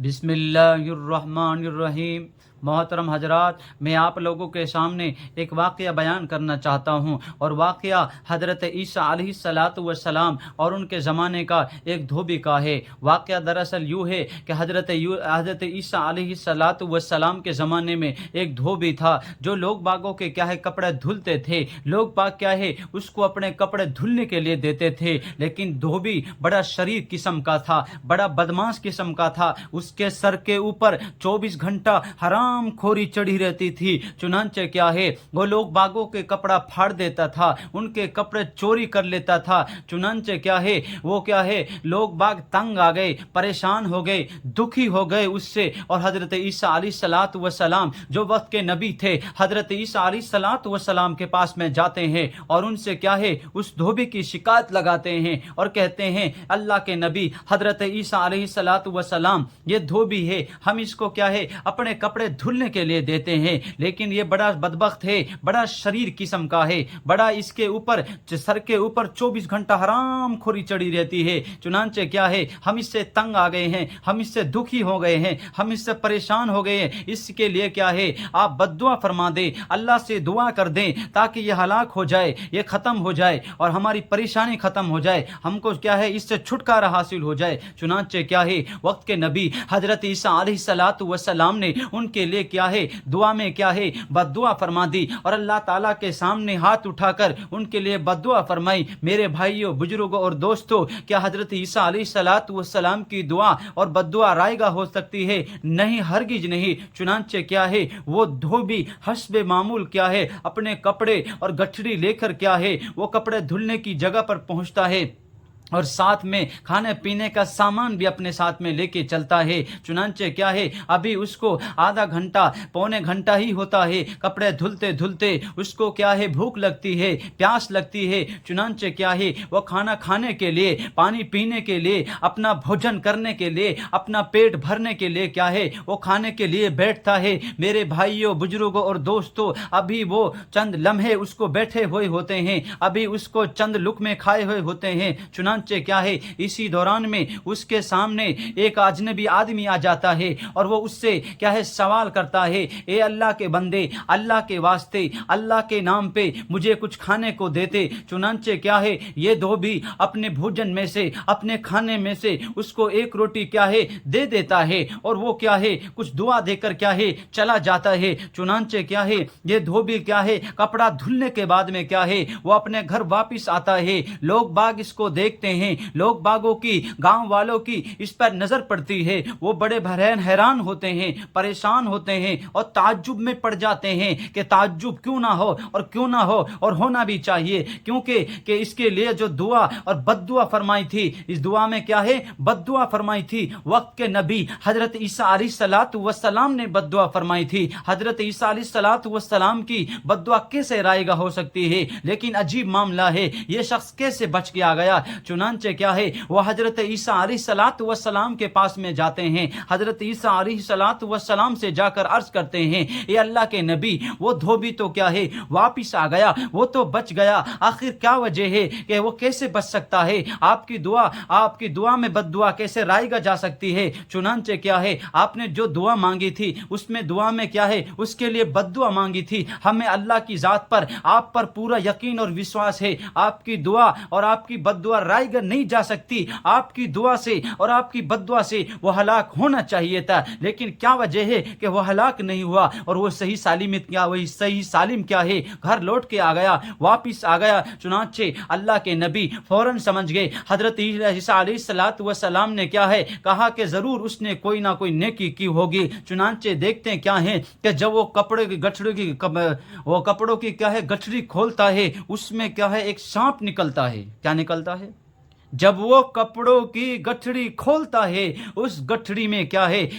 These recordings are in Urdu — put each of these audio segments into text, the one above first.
بسم اللہ الرحمن الرحیم۔ محترم حضرات، میں آپ لوگوں کے سامنے ایک واقعہ بیان کرنا چاہتا ہوں، اور واقعہ حضرت عیسیٰ علیہ السلام اور ان کے زمانے کا ایک دھوبی کا ہے۔ واقعہ دراصل یوں ہے کہ حضرت عیسیٰ علیہ السلام کے زمانے میں ایک دھوبی تھا جو لوگ باغوں کے کپڑے دھلتے تھے۔ لوگ باغ اس کو اپنے کپڑے دھلنے کے لیے دیتے تھے، لیکن دھوبی بڑا شریر قسم کا تھا، بڑا بدماش قسم کا تھا۔ اس کے سر کے اوپر 24 گھنٹہ حرام خوری چڑھی رہتی تھی۔ چنانچہ وہ لوگ باغوں کے کپڑا پھاڑ دیتا تھا، ان کے کپڑے چوری کر لیتا تھا۔ چنانچہ لوگ باغ تنگ آ گئے، پریشان ہو گئے، دکھی ہو گئے اس سے، اور حضرت عیسیٰ علیہ السلام جو وقت کے نبی تھے، حضرت عیسیٰ علیہ السلام کے پاس میں جاتے ہیں اور ان سے اس دھوبی کی شکایت لگاتے ہیں اور کہتے ہیں، اللہ کے نبی حضرت عیسیٰ علیہ السلام، یہ دھوبی ہے، ہم اس کو اپنے کپڑے دھلنے کے لیے دیتے ہیں، لیکن یہ بڑا بدبخت ہے، بڑا شریر قسم کا ہے، بڑا اس کے اوپر سر کے اوپر 24 گھنٹہ حرام خوری چڑھی رہتی ہے۔ چنانچہ ہم اس سے تنگ آ گئے ہیں، ہم اس سے دکھی ہو گئے ہیں، ہم اس سے پریشان ہو گئے ہیں، اس کے لیے آپ بد دعا فرما دیں، اللہ سے دعا کر دیں تاکہ یہ ہلاک ہو جائے، یہ ختم ہو جائے اور ہماری پریشانی ختم ہو جائے، ہم کو اس سے چھٹکارا حاصل ہو جائے۔ چنانچہ وقت کے نبی حضرت عیسیٰ علیہ السلام نے ان کے لیے دعا میں بد دعا فرما دی، اور اللہ تعالیٰ کے سامنے ہاتھ اٹھا کر ان کے لیے بد دعا فرمائی۔ میرے بھائیوں، بزرگوں اور دوستوں، کیا حضرت عیسیٰ علیہ السلام کی دعا اور بد دعا رائے گاہ ہو سکتی ہے؟ نہیں، ہرگز نہیں۔ چنانچہ وہ دھوبی حسب معمول اپنے کپڑے اور گٹھڑی لے کر وہ کپڑے دھلنے کی جگہ پر پہنچتا ہے، اور ساتھ میں کھانے پینے کا سامان بھی اپنے ساتھ میں لے کے چلتا ہے۔ چنانچہ ابھی اس کو آدھا گھنٹہ پونے گھنٹہ ہی ہوتا ہے کپڑے دھلتے دھلتے، اس کو بھوک لگتی ہے، پیاس لگتی ہے۔ چنانچہ وہ کھانا کھانے کے لیے، پانی پینے کے لیے، اپنا بھوجن کرنے کے لیے، اپنا پیٹ بھرنے کے لیے وہ کھانے کے لیے بیٹھتا ہے۔ میرے بھائیوں، بزرگوں اور دوستوں، ابھی وہ چند لمحے اس کو بیٹھے ہوئے ہوتے ہیں، ابھی اس کو چند لقمے کھائے ہوئے ہوتے ہیں۔ چنانچہ اسی دوران میں اس کے سامنے ایک اجنبی آدمی آ جاتا ہے، اور وہ اس سے سوال کرتا ہے، اے اللہ کے بندے، اللہ کے واسطے، اللہ کے نام پہ مجھے کچھ کھانے کو دیتے۔ چنانچہ یہ دھوبی اپنے بھوجن میں سے، اپنے کھانے میں سے اس کو ایک روٹی دے دیتا ہے، اور وہ کچھ دعا دے کر چلا جاتا ہے۔ چنانچہ یہ دھوبی کپڑا دھلنے کے بعد میں وہ اپنے گھر واپس آتا ہے۔ لوگ باغ اس کو دیکھتے ہیں، لوگ باغوں کی، گاؤں والوں کی اس پر نظر پڑتی ہے، وہ بڑے حیران ہوتے ہیں، پریشان ہوتے ہیں، اور تعجب میں پڑ جاتے ہیں کہ تعجب کیوں نہ ہو، اور کیوں نہ ہو، اور ہونا بھی چاہیے، کیونکہ اس کے لیے جو دعا اور بد دعا فرمائی تھی، اس دعا میں بد دعا فرمائی تھی وقت کے نبی حضرت عیسیٰ علیہ السلام نے بد دعا فرمائی تھی۔ حضرت عیسیٰ علیہ السلام کی بد دعا کیسے رائے گاہ ہو سکتی ہے؟ لیکن عجیب معاملہ ہے، یہ شخص کیسے بچ کے آ گیا؟ چنانچہ وہ حضرت عیسیٰ علیہ السلام کے پاس میں جاتے ہیں، حضرت عیسیٰ علیہ السلام سے جا کر عرض کرتے ہیں، اے اللہ کے نبی، وہ دھوبی تو واپس آ گیا، وہ تو بچ گیا، آخر کیا وجہ ہے کہ وہ کیسے بچ سکتا ہے؟ آپ کی دعا میں بد دعا کیسے رائے گاہ جا سکتی ہے؟ چنانچہ آپ نے جو دعا مانگی تھی، اس میں دعا میں اس کے لیے بد دعا مانگی تھی۔ ہمیں اللہ کی ذات پر، آپ پر پورا یقین اور وشواس ہے، آپ کی دعا اور آپ کی بد دعا رائے گاہ نہیں جا سکتی۔ آپ کی دعا سے اور آپ کی بد دعا سے وہ ہلاک ہونا چاہیے تھا، لیکن کیا وجہ ہے کہ وہ ہلاک نہیں ہوا، اور وہ صحیح سالم گھر لوٹ کے آ گیا، واپس آ گیا؟ چنانچہ اللہ کے نبی فوراً سمجھ گئے، حضرت عیسیٰ علیہ السلام نے کہا کہ ضرور اس نے کوئی نہ کوئی نیکی کی ہوگی۔ چنانچہ دیکھتے ہیں کہ جب وہ کپڑوں کی گٹھڑی کھولتا ہے، اس میں ایک سانپ نکلتا ہے۔ کیا نکلتا ہے؟ جب وہ کپڑوں کی گٹھڑی کھولتا ہے، اس گٹھڑی میں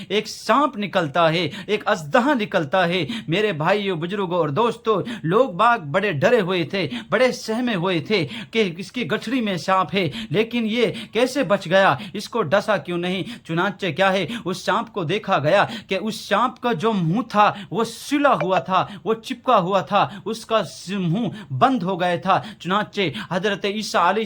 ایک سانپ نکلتا ہے، ایک اژدہا نکلتا ہے۔ میرے بھائیوں، بزرگوں اور دوستوں، لوگ باغ بڑے ڈرے ہوئے تھے، بڑے سہمے ہوئے تھے کہ اس کی گٹھڑی میں سانپ ہے، لیکن یہ کیسے بچ گیا؟ اس کو ڈسا کیوں نہیں؟ چنانچہ اس سانپ کو دیکھا گیا کہ اس سانپ کا جو منہ تھا وہ سلا ہوا تھا، وہ چپکا ہوا تھا، اس کا منہ بند ہو گیا تھا۔ چنانچہ حضرت عیسیٰ علیہ